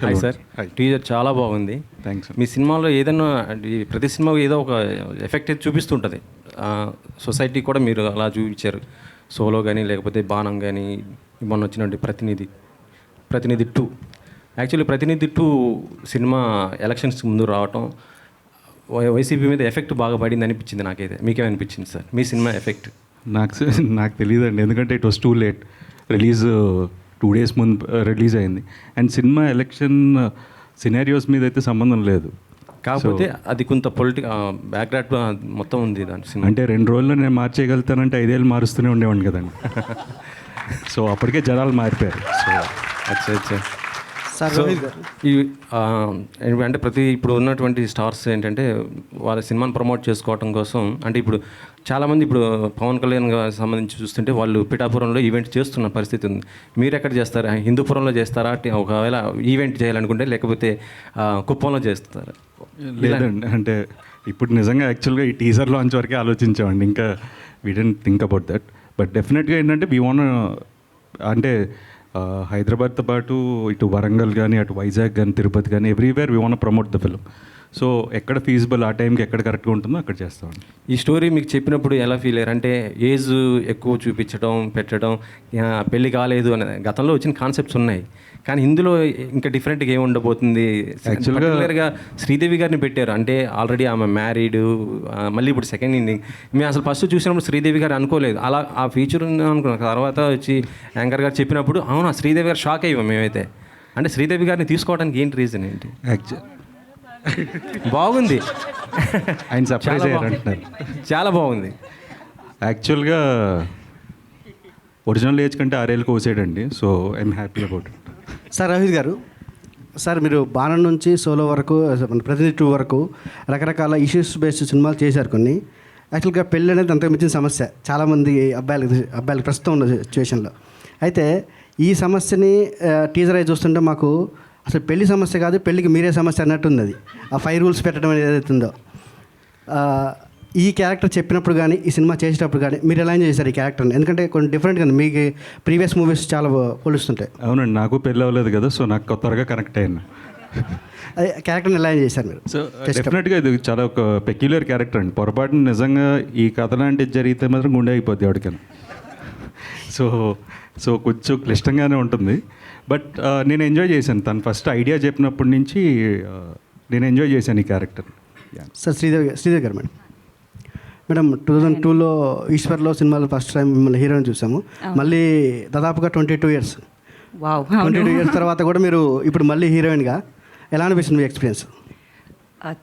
Hi sir. Teaser చాలా బాగుంది. Thanks. మీ సినిమాలో ఏదైనా ప్రతి సినిమాకు ఏదో ఒక ఎఫెక్ట్ అయితే చూపిస్తుంటుంది. సొసైటీ కూడా మీరు అలా చూపించారు. సోలో కానీ లేకపోతే బాణం కానీ మొన్న వచ్చినట్టు ప్రతినిధి 2. యాక్చువల్లీ ప్రతినిధి 2 సినిమా ఎలక్షన్స్ ముందు రావటం వైసీపీ మీద ఎఫెక్ట్ బాగా పడింది అనిపించింది నాకైతే. మీకేమనిపించింది సార్ మీ సినిమా ఎఫెక్ట్? నాకు తెలియదండి, ఎందుకంటే it was too late. Release 2 days ముందు రిలీజ్ అయింది. అండ్ సినిమా ఎలక్షన్ సినారియోస్ మీద అయితే సంబంధం లేదు. కాకపోతే అది కొంత బ్యాక్గ్రౌండ్ మొత్తం ఉంది దాని సినిమా. అంటే 2 రోజుల్లో నేను మార్చేయగలుగుతానంటే 5 ఏళ్ళు మారుస్తూనే ఉండేవాడిని కదండి. సో అప్పటికే జనాలు మారిపోయారు. సో అచ్చా అంటే ఇప్పుడు ఉన్నటువంటి స్టార్స్ ఏంటంటే వాళ్ళ సినిమాని ప్రమోట్ చేసుకోవటం కోసం, అంటే ఇప్పుడు చాలామంది ఇప్పుడు పవన్ కళ్యాణ్ సంబంధించి చూస్తుంటే వాళ్ళు పిఠాపురంలో ఈవెంట్ చేస్తున్న పరిస్థితి ఉంది. మీరు ఎక్కడ చేస్తారా? హిందూపురంలో చేస్తారా? ఒకవేళ ఈవెంట్ చేయాలనుకుంటే, లేకపోతే కుప్పంలో చేస్తారా? లేదండి, అంటే ఇప్పుడు నిజంగా యాక్చువల్గా ఈ టీజర్ లాంచ్ వరకే ఆలోచించామండి. ఇంకా we didn't think about that. But డెఫినెట్గా ఏంటంటే వీ వాంట్, అంటే హైదరాబాద్తో పాటు ఇటు వరంగల్ కానీ, అటు వైజాగ్ కానీ, తిరుపతి కానీ, everywhere we want promote the film. So ఎక్కడ ఫీజిబుల్, ఆ టైంకి ఎక్కడ కరెక్ట్గా ఉంటుందో అక్కడ చేస్తామండి. ఈ స్టోరీ మీకు చెప్పినప్పుడు ఎలా ఫీల్ అయ్యారు? అంటే ఏజ్ ఎక్కువ చూపించడం, పెట్టడం, పెళ్ళి కాలేదు అనే గతంలో వచ్చిన కాన్సెప్ట్స్ ఉన్నాయి, కానీ ఇందులో ఇంకా డిఫరెంట్గా ఏమి ఉండబోతుంది? యాక్చువల్గా శ్రీదేవి గారిని పెట్టారు, అంటే ఆల్రెడీ ఆమె మ్యారీడ్, మళ్ళీ ఇప్పుడు సెకండ్ ఇన్నింగ్. మేము అసలు ఫస్ట్ చూసినప్పుడు శ్రీదేవి గారు అనుకోలేదు అలా ఆ ఫీచర్ ఉంది అనుకున్నాం. తర్వాత వచ్చి యాంకర్ గారు చెప్పినప్పుడు అవునా శ్రీదేవి గారు షాక్ అయ్యాం మేమైతే. అంటే శ్రీదేవి గారిని తీసుకోవడానికి ఏంటి రీజన్ ఏంటి? బాగుంది, ఆయన సర్ప్రైజ్ అయ్యారంటున్నారు. చాలా బాగుంది. యాక్చువల్గా ఒరిజినల్ ఏజ్ కంటే 6 ఏళ్ళు కోసాడండి. So I'm happy about it. Sir Raveed గారు, సార్ మీరు బాణం నుంచి సోలో వరకు, ప్రతినిధి 2 వరకు రకరకాల ఇష్యూస్ బేస్డ్ సినిమాలు చేశారు కొన్ని. యాక్చువల్గా పెళ్ళి అనేది అంతకు మించిన సమస్య చాలామంది అబ్బాయిలకు ప్రస్తుతం ఉన్న సిచ్యువేషన్లో. అయితే ఈ సమస్యని టీజర్ అయి చూస్తుంటే మాకు అసలు పెళ్లి సమస్య కాదు, పెళ్ళికి మీరే సమస్య అన్నట్టుంది. అది ఆ 5 rules పెట్టడం అనేది ఏదైతే ఉందో, ఈ క్యారెక్టర్ చెప్పినప్పుడు కానీ, ఈ సినిమా చేసేటప్పుడు కానీ మీరు ఎలా ఎంజాయ్ చేశారు ఈ క్యారెక్టర్ని? ఎందుకంటే కొన్ని డిఫరెంట్గా మీకు ప్రీవియస్ మూవీస్ చాలా పోలుస్తుంటాయి. అవునండి, నాకు పెళ్ళి అవ్వలేదు కదా, సో నాకు త్వరగా కనెక్ట్ అయ్యాను. అదే క్యారెక్టర్ని ఎలా ఎంజాయ్ చేశారు మీరు? సో డెఫినెట్గా ఇది చాలా ఒక పెక్యులర్ క్యారెక్టర్ అండి. పొరపాటున నిజంగా ఈ కథ లాంటిది జరిగితే మాత్రం గుండె అయిపోద్ది ఎవరికైనా. సో కొంచెం క్లిష్టంగానే ఉంటుంది. బట్ నేను ఎంజాయ్ చేశాను. తను ఫస్ట్ ఐడియా చెప్పినప్పటి నుంచి నేను ఎంజాయ్ చేశాను ఈ క్యారెక్టర్. సార్ శ్రీదేవి గారు మేడం 2002లో ఈశ్వర్లో సినిమాలో ఫస్ట్ టైం మిమ్మల్ని హీరోయిన్ చూసాము. మళ్ళీ దాదాపుగా 22 years. 22 years తర్వాత కూడా మీరు ఇప్పుడు మళ్ళీ హీరోయిన్గా ఎలా అనిపిస్తుంది మీ ఎక్స్పీరియన్స్?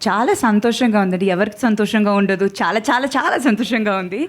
చాలా సంతోషంగా ఉందండి. ఎవరికి సంతోషంగా ఉండదు? చాలా చాలా చాలా సంతోషంగా ఉంది.